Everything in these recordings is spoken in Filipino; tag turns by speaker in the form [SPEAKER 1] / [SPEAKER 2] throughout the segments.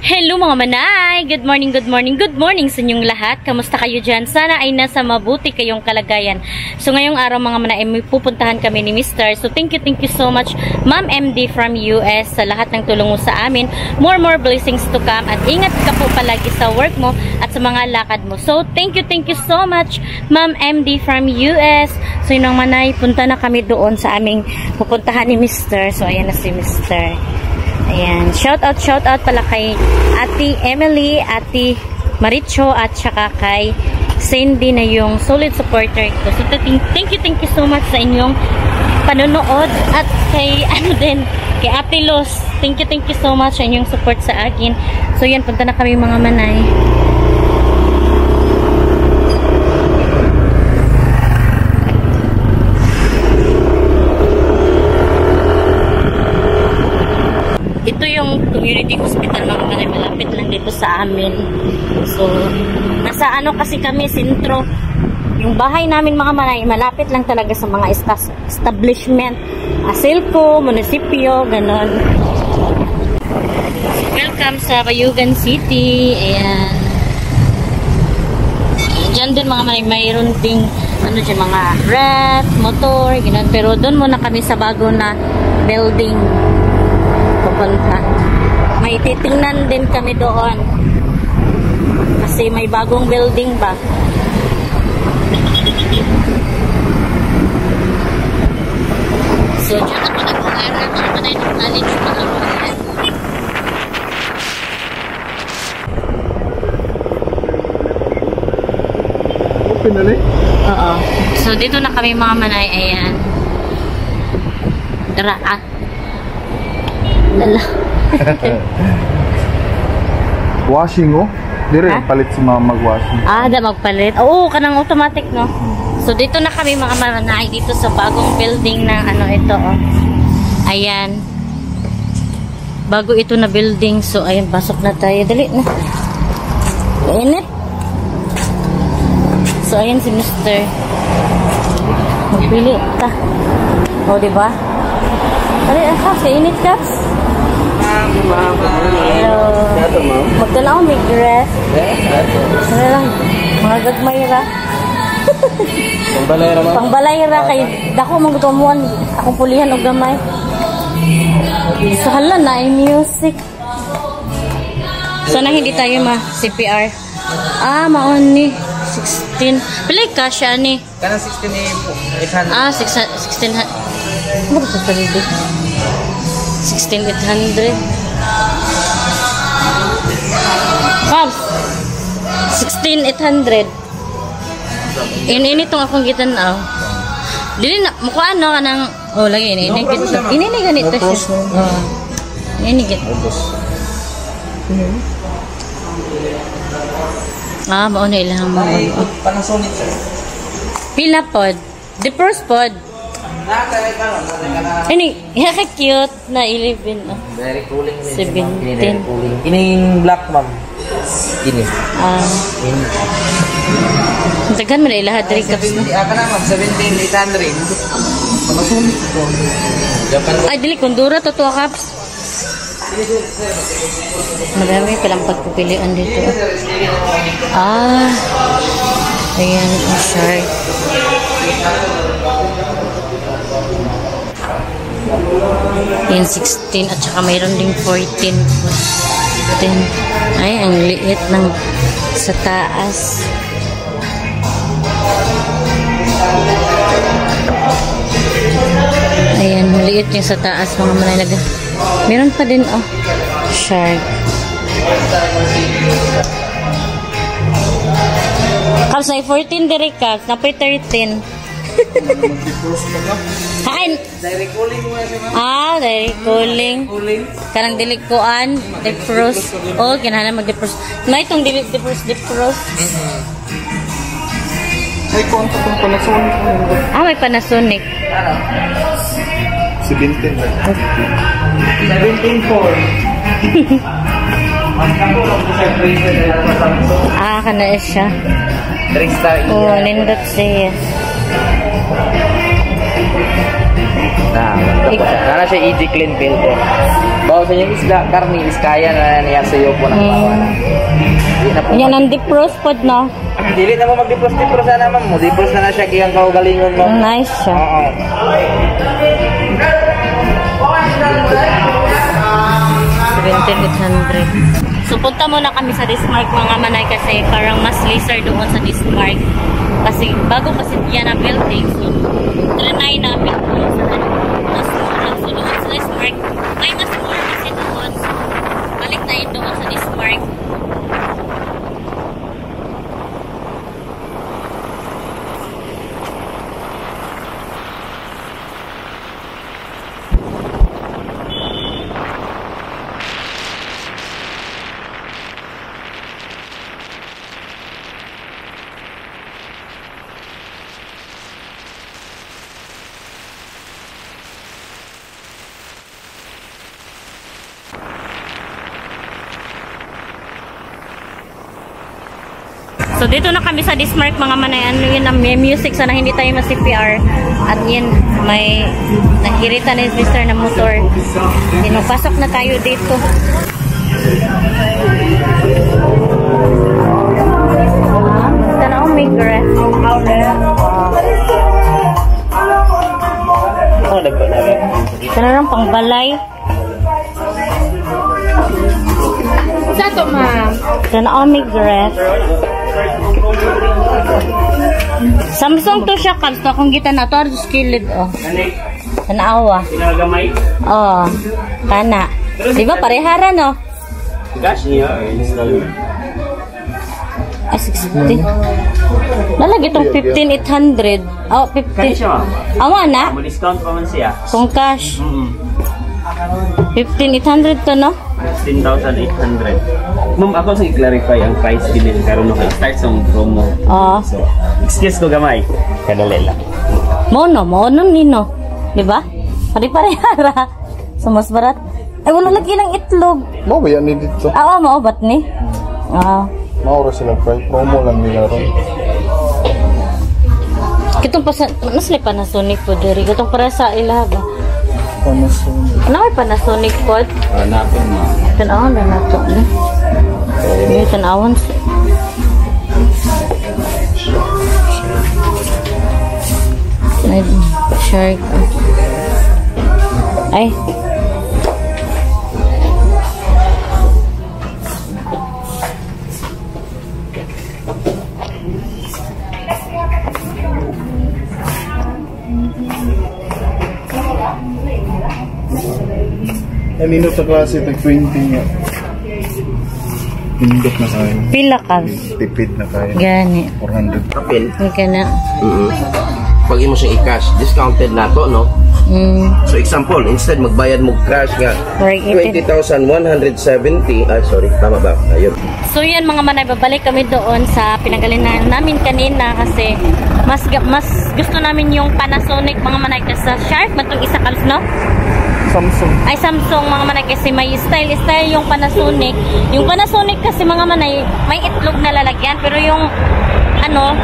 [SPEAKER 1] Hello mga manay! Good morning, good morning, good morning sa inyong lahat. Kamusta kayo dyan? Sana ay nasa mabuti kayong kalagayan. So ngayong araw mga manay, may pupuntahan kami ni Mr. So thank you so much Ma'am MD from US sa lahat ng tulong mo sa amin. More blessings to come. At ingat ka po palagi sa work mo at sa mga lakad mo. So thank you so much Ma'am MD from US. So yun mga manay, punta na kami doon sa aming pupuntahan ni Mr. So ayan na si Mr. Ayan, shout out pala kay Ate Emily, Ate Maricho at saka kay Cindy na yung solid supporter ko. So thank you so much sa inyong panonood at kay kay Ate Los. Thank you so much sa inyong support sa akin. So yan, punta na kami mga manay. Ito yung community hospital mga manay, malapit lang dito sa amin. So, nasa kasi kami, sentro. Yung bahay namin mga manay, malapit lang talaga sa mga establishment. Asilco, munisipyo, ganon. So, welcome sa Bayugan City. Ayan. Diyan din mga manay, mayroon ding dyan, mga ref, motor, ganon. Pero doon muna kami sa bago na building pupunta. May titingnan din kami doon kasi may bagong building ba. So dyan ako nag-aaral mga manay ng college mga manay.
[SPEAKER 2] Open na rin?
[SPEAKER 1] Oo. So dito na kami mga manay. Ayan. Tara Lala.
[SPEAKER 2] Washing oh. Dire palit si mama mag-washing.
[SPEAKER 1] Da magpalit. Oo, kanang automatic no. So dito na kami mga manay dito sa bagong building ng ito oh. Ayan. Bago ito na building. So ayan, pasok na tayo. Dali na. Init. So ayan si Mr. Magpili ta. Oh, di ba? Dali kasi init ka. Hello. Magdala ko may dress. Ano lang, mga gagmayra.
[SPEAKER 2] Pangbalayra mo?
[SPEAKER 1] Pangbalayra kay dako mong gutumuan. Akong pulihan o gamay. So hala na ay music. Sana hindi tayo CPR. Maon ni 16. Pilay ka siya ni.
[SPEAKER 2] Kanang 16,800.
[SPEAKER 1] 1600. Ano ba ito sa lido? 16,800. Pops! 16,800. Ini itong akong gitanaw. Dili na, mukha kanang, lagi ini ganito siya. Ini ganito. Mauna ilang mga.
[SPEAKER 2] Panasonic.
[SPEAKER 1] Pila pod? The first pod. Ini, cute na 11.
[SPEAKER 2] Very cooling.
[SPEAKER 1] 17.
[SPEAKER 2] Ini black ma'am. Ini.
[SPEAKER 1] Tagan mo na ilahat rin caps na.
[SPEAKER 2] Aka na ma'am, 17,800. Panasonic po.
[SPEAKER 1] Ay, dili, kundura, totoo caps. Marami palang pagpupilian dito. Ayan, sorry. Yan 16 at saka mayroon ding 14. Ay, ang liit ng sa taas. Ayan, maliit yung sa taas mga manay. Meron pa din shark. Kaps na 14 direct ka, napay 13. Hain.
[SPEAKER 2] Direct cooling mo siya.
[SPEAKER 1] Direct cooling. Karang dilikuan, defrost. Kinahanan mag-defrost. May itong defrost.
[SPEAKER 2] May konta kung Panasonic mo.
[SPEAKER 1] May Panasonic.
[SPEAKER 2] 17.
[SPEAKER 1] 17.4. Kana siya.
[SPEAKER 2] 3 star.
[SPEAKER 1] Nindot siya.
[SPEAKER 3] Nana siya easy clean filter. Bawa sa inyo isda, karni, iskaya na niya sa iyo po ng bawa.
[SPEAKER 1] Yan ang defrost pod, no?
[SPEAKER 3] Dili na mo mag-defrost na naman mo. Defrost na siya kiyang kaugalingon mo.
[SPEAKER 1] Nice siya.
[SPEAKER 3] Oo.
[SPEAKER 1] 7,800. So, punta muna kami sa Dismark mga manay kasi parang mas laser doon sa Dismark. Kasi bago kasi yan ang building. So, trinay namin doon sa mas mura. So, doon sa Dismark, may mas mura kasi doon. So, balik tayo doon sa Dismark. So, dito na kami sa Dismark mga manay. Ano yun, may music. Sana hindi tayo ma-CPR. At yun, may nakirita na yung Mr. na motor. Pinapasok na tayo dito. Ito na may grass. Ito na lang pangbalay. Sa ito, ma'am. Ito na may grass. Samsung to siya kalto kung kita na to sa kilid oh. Tanawa.
[SPEAKER 3] Pinagamay.
[SPEAKER 1] Oh. Kana. Di ba parehara no?
[SPEAKER 3] Gas niya install.
[SPEAKER 1] Ay 60. Lalagi tong 15,800. Oh, 15. Awa na?
[SPEAKER 3] Mo discount pa man siya.
[SPEAKER 1] Kung cash. 15,800 to no?
[SPEAKER 3] 16,800. Ma'am, ako sa i-clarify ang price din karon no kay start sa promo.
[SPEAKER 1] Oh.
[SPEAKER 3] So, excuse ko gamay. Kadali lang.
[SPEAKER 1] Mono nino. Di ba? Pare-parehara. So mas barat. Ay wala lagi ng itlog.
[SPEAKER 2] Mau ba yan ni dito?
[SPEAKER 1] Ah, mao bat ni? Ah.
[SPEAKER 2] Maura sila price. Promo lang nila ron.
[SPEAKER 1] Kitong nasli Panasonic po diri. Kitong para sa ila ba?
[SPEAKER 2] Panasonic.
[SPEAKER 1] Ano may Panasonic po?
[SPEAKER 3] Hanapin mo.
[SPEAKER 1] Tanawan na nato ni. Ini tanawan. Ay, shark. Ay.
[SPEAKER 2] Kanino sa klase tag 20 nga. Pindot na kayo.
[SPEAKER 1] Pila ka?
[SPEAKER 2] Tipid na kayo.
[SPEAKER 1] Gani.
[SPEAKER 2] 400.
[SPEAKER 3] Kapil.
[SPEAKER 1] Gana.
[SPEAKER 4] Pag imo siya i-cash, discounted na to, no? So example, instead magbayad mo cash nga 20,170. Sorry, tama ba? Ayun.
[SPEAKER 1] So yan mga manay, babalik kami doon sa pinanggalingan namin kanina kasi mas gusto namin yung Panasonic mga manay kasi sharp matong isa kalos no?
[SPEAKER 2] Samsung.
[SPEAKER 1] Ay Samsung mga manay kasi may style yung Panasonic. Yung Panasonic kasi mga manay may itlog na lalagyan pero yung ano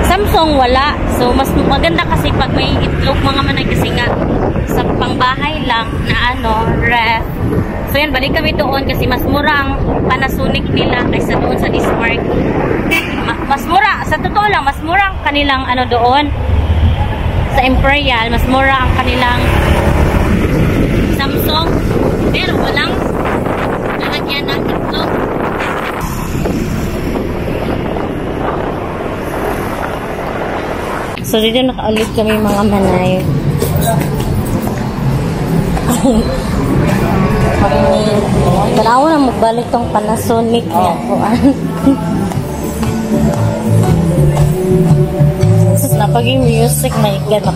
[SPEAKER 1] Samsung wala. So mas maganda kasi pag may itlog mga manay kasi nga sa pangbahay lang na ano ref. So yan balik kami doon kasi mas mura ang Panasonic nila kaysa doon sa Dismark. Mas mura sa totoo lang mas mura ang kanilang ano doon sa Imperial mas mura ang kanilang Samsung pero walang lalagyan ng itlog. So dito nakaulit kami mga manay. Tanawa na magbalik tong Panasonic niya kuan. Sus na pag yung music na igan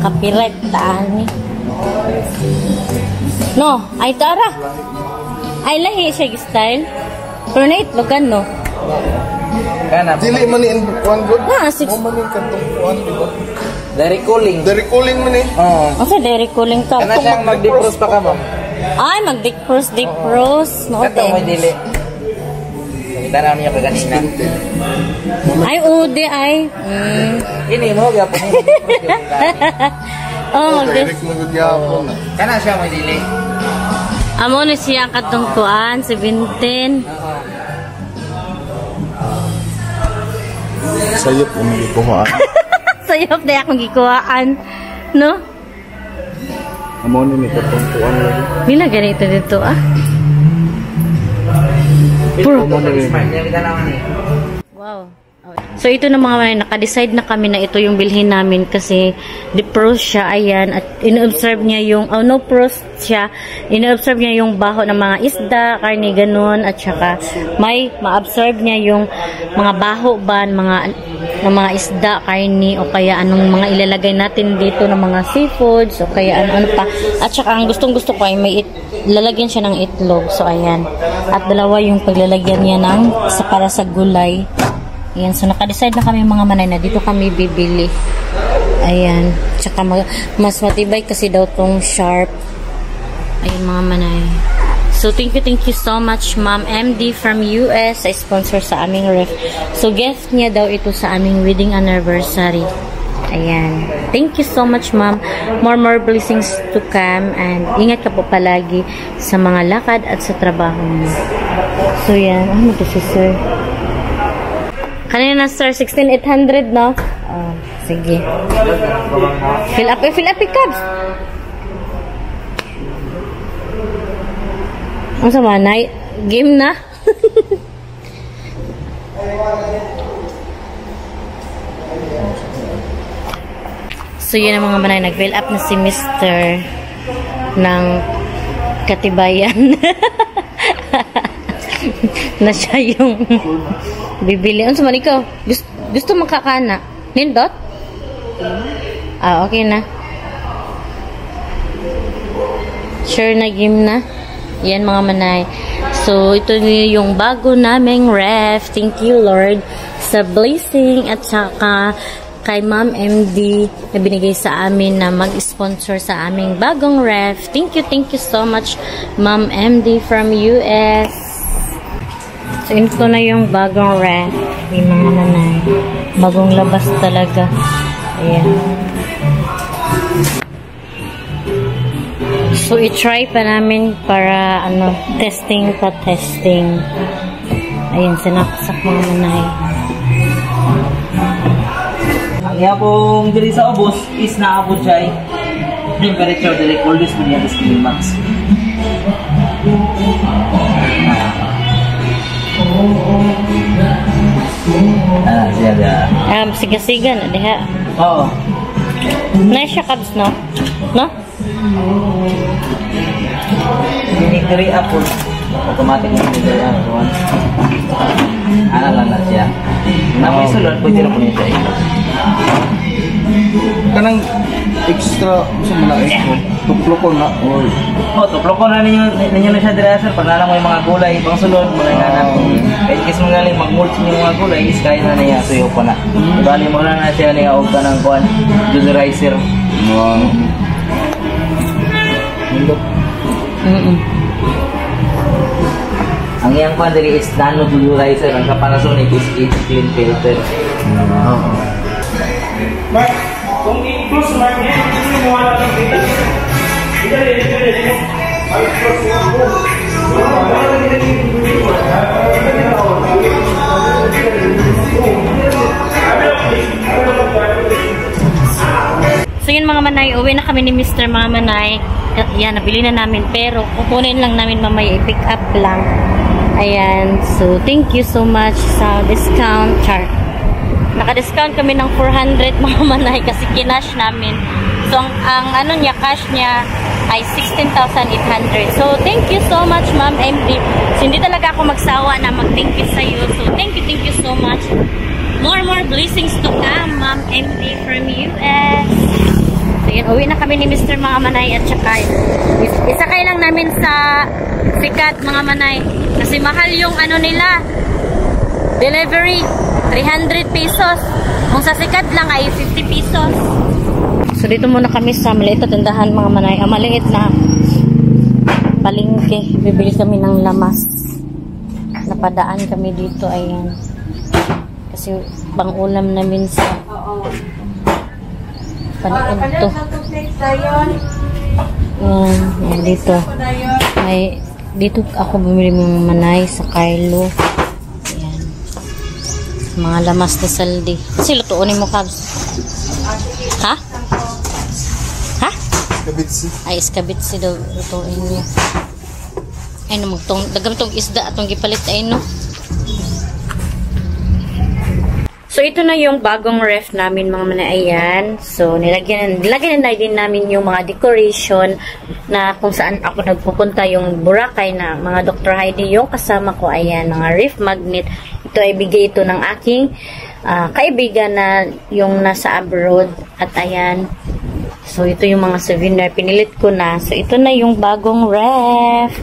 [SPEAKER 1] copyright taan ni. No, ay tara. Ay lahi siya style. Pero na itlogan no.
[SPEAKER 3] Kana.
[SPEAKER 2] Dili man ni one good.
[SPEAKER 1] Na 6.
[SPEAKER 2] Mo man ni katong one, di ba?
[SPEAKER 3] Dari cooling.
[SPEAKER 2] Dari cooling man eh.
[SPEAKER 3] Oo.
[SPEAKER 1] Okay, dairy cooling ka.
[SPEAKER 3] Kana siyang mag-defrost pa ka, ma'am.
[SPEAKER 1] Ay, mag-defrost. No,
[SPEAKER 3] Kato mo dili. Kita na niya kaganina.
[SPEAKER 1] ay, ude ay.
[SPEAKER 3] Ini mo gyapon.
[SPEAKER 1] Oh,
[SPEAKER 2] Direct mo gud yapon.
[SPEAKER 3] Kana siya may dili.
[SPEAKER 1] amo na siya katong kuan 17.
[SPEAKER 2] Sayop mo gikuhaan.
[SPEAKER 1] Sayop na akong gikuhaan, no?
[SPEAKER 2] Amo ni katong kuan lagi.
[SPEAKER 1] Nila ganito dito ah.
[SPEAKER 2] Amo ni.
[SPEAKER 1] Wow. So ito na mga manay, naka-decide na kami na ito yung bilhin namin kasi de-pros siya, ayan, at in-observe niya yung, no pros siya, in-observe niya yung baho ng mga isda, karne, ganun, at saka may ma-observe niya yung mga baho ba ng mga isda, karne, o kaya anong mga ilalagay natin dito ng mga seafoods, o kaya ano pa, at saka ang gustong-gusto ko ay may lalagyan siya ng itlog, so ayan, at dalawa yung paglalagyan niya ng para sa gulay. Ayan, so naka-decide na kami mga manay na dito kami bibili. Ayan, tsaka mas matibay kasi daw tong Sharp. Ayan mga manay. So thank you so much Ma'am MD from US sa sponsor sa aming ref. So gift niya daw ito sa aming wedding anniversary. Ayan. Thank you so much Ma'am. More blessings to come and ingat ka po palagi sa mga lakad at sa trabaho mo. So yan, ano to si sir? Kanina sir, 16,800 no? Oh, sige. Fill up Cubs. Ang sama na, game na. So yun ang mga manay, nag-fill up na si Mr. ng Katibayan. Na siya yung bibili. Ano man ikaw? Gusto makakana? Nindot? Ah, okay na. Sure na game na. Yan mga manay. So, ito yung bago naming ref. Thank you Lord sa blessing at saka kay Ma'am MD na binigay sa amin na mag-sponsor sa aming bagong ref. Thank you so much Ma'am MD from US. So, ito na yung bagong ref. Yung mga nanay. Bagong labas talaga. Ayan. So, i-try pa namin para, testing. Ayan, sinaksak mga nanay.
[SPEAKER 3] Ang yapong diri sa ubos is naabot siya temperature diri coldest mo niya is max. Siya.
[SPEAKER 1] Siga-siga na diha.
[SPEAKER 3] Oo.
[SPEAKER 1] Nice siya Cubs, no? No?
[SPEAKER 3] Diri apple. Automatic na diri apple. Ana lang na siya. Namoy sulod pwede ra po niya siya.
[SPEAKER 2] Kanang extra sa mga extra. Tuplo ko na.
[SPEAKER 3] Tuplo ko na ninyo na siya dira sir. Pag nalamoy mga gulay, pang sulod, mga nanap. Kahit kasi mga galing mag-mulch ng mga gulay, is kaya na niya suyo ko na. Bali mo na siya niya og kanang kuan, dulerizer. Ang iyang kuan diri is nano dulerizer, ang Panasonic is clean filter.
[SPEAKER 5] Kung i-close mark niya, hindi mo wala ng data.
[SPEAKER 1] So yun mga manay, uwi na kami ni Mr. mga manay. Yan, nabili na namin. Pero kukunin lang namin mamaya, i-pick up lang. Ayan, so thank you so much sa discount chart. Naka-discount kami ng 400 mga manay kasi kinash namin. So, ang ano niya, cash niya ay 16,800. So, thank you so much, Ma'am MD. So, hindi talaga ako magsawa na mag-thank you sa'yo. So, thank you so much. More blessings to come, Ma'am MD from US. So, yun, uwi na kami ni Mr. mga manay at saka isakay lang namin sa Sikat mga manay. Kasi mahal yung ano nila, delivery. 300 pesos. Kung sa Sikat lang ay 50 pesos. So dito muna kami sa maliit na tindahan mga manay. Maliit na palengke. Bibili kami ng lamas. Napadaan kami dito. Ayan. Kasi pang ulam namin sa panood to. Yan, dito. Dito ako bumili ng manay sa Carlo. Ayan. Mga lamas na saldi. Kasi lutuunin mo, Kabs. Ha? Ha?
[SPEAKER 2] Kabitsi.
[SPEAKER 1] Ay, iskabitsi daw lutuin niya. Ay, no, dagamtong isda atong gipalit ay, no? So, ito na yung bagong ref namin, mga manaayan. So, nilagyan na din namin yung mga decoration na kung saan ako nagpupunta, yung Boracay na mga Dr. Heidi, yung kasama ko, ayan, mga reef magnet. Ito ay bigay ito ng aking kaibigan na yung nasa abroad. At ayan, so ito yung mga souvenir, pinilit ko na. So, ito na yung bagong ref.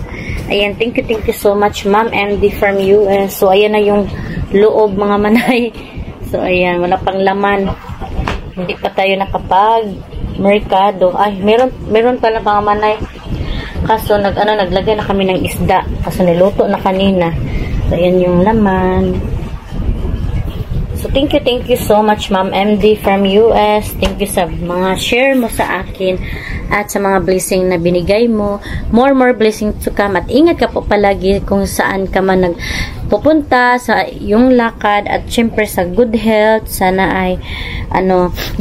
[SPEAKER 1] Ayan, thank you so much, Ma'am MD from US. So, ayan na yung loob, mga manay. So, ayan, wala pang laman. Hindi pa tayo nakapag-merkado. Ay, meron pala mga manay. Kaso, naglagay na kami ng isda. Kaso, niluto na kanina. So, ayan yung laman. So, thank you so much, Ma'am MD from US. Thank you sa mga share mo sa akin at sa mga blessing na binigay mo. More blessing to come. At ingat ka po palagi kung saan ka man nagpupunta sa yung lakad at syempre sa good health. Sana ay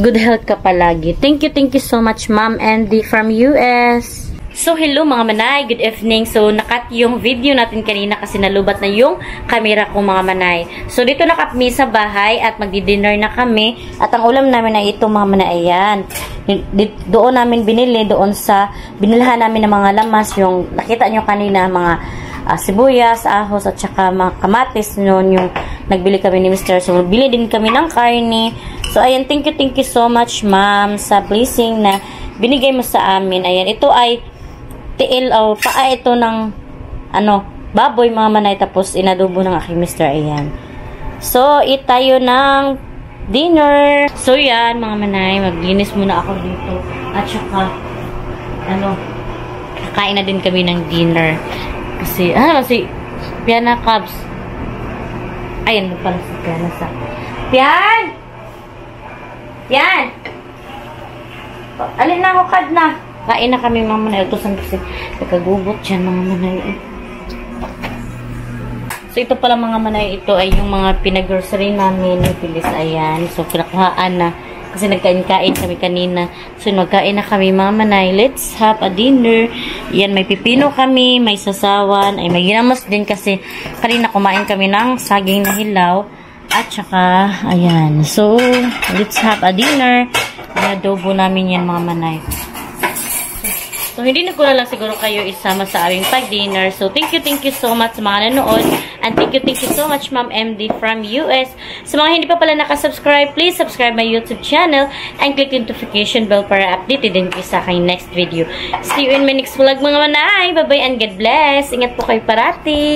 [SPEAKER 1] good health ka palagi. Thank you so much, Ma'am MD from US. So, hello mga manay, good evening. So, nakat yung video natin kanina kasi nalubat na yung camera ko, mga manay. So, dito na kami sa bahay at magdi-dinner na kami. At ang ulam namin ay ito, mga manay, ayan. Doon namin binili, binilhan namin ng mga lamas, yung nakita nyo kanina, mga sibuyas, ahos, at saka mga kamatis noon yung nagbili kami ni Mr. So, bili din kami ng karne. So, ayan, thank you so much, ma'am, sa blessing na binigay mo sa amin. Ayan, ito ay tiil o paa ito ng baboy, mga manay, tapos inadubo ng aking mister. Ayan. So, tayo ng dinner. So, yan, mga manay, maglinis muna ako dito. At saka kakain na din kami ng dinner. Kasi Piana Cubs. Ayan, pala si Piana sa Pian! Alin na ako, kad na. Kain na kami, mga manay. Utusan kasi nagkagubot dyan, mga manay. So, ito pala, mga manay. Ito ay yung mga pinag-grocery namin ni Phyllis. Ayan. So, pinakuhaan na. Kasi nagkain-kain kami kanina. So, magkain na kami, mga manay. Let's have a dinner. Yan, may pipino kami, may sasawan. Ay, may ginamos din kasi kanina kumain kami ng saging na hilaw. At saka, ayan. So, let's have a dinner. Adobo namin yan, mga manay. So, hindi na ko na lang siguro kayo isama sa aming pag-dinner. So, thank you so much sa mga nanood. And thank you so much, Ma'am MD from US. Sa mga hindi pa pala nakasubscribe, please subscribe my YouTube channel and click the notification bell para updated din kayo sa aking next video. See you in my next vlog, mga manay. Bye-bye and God bless. Ingat po kayo parati.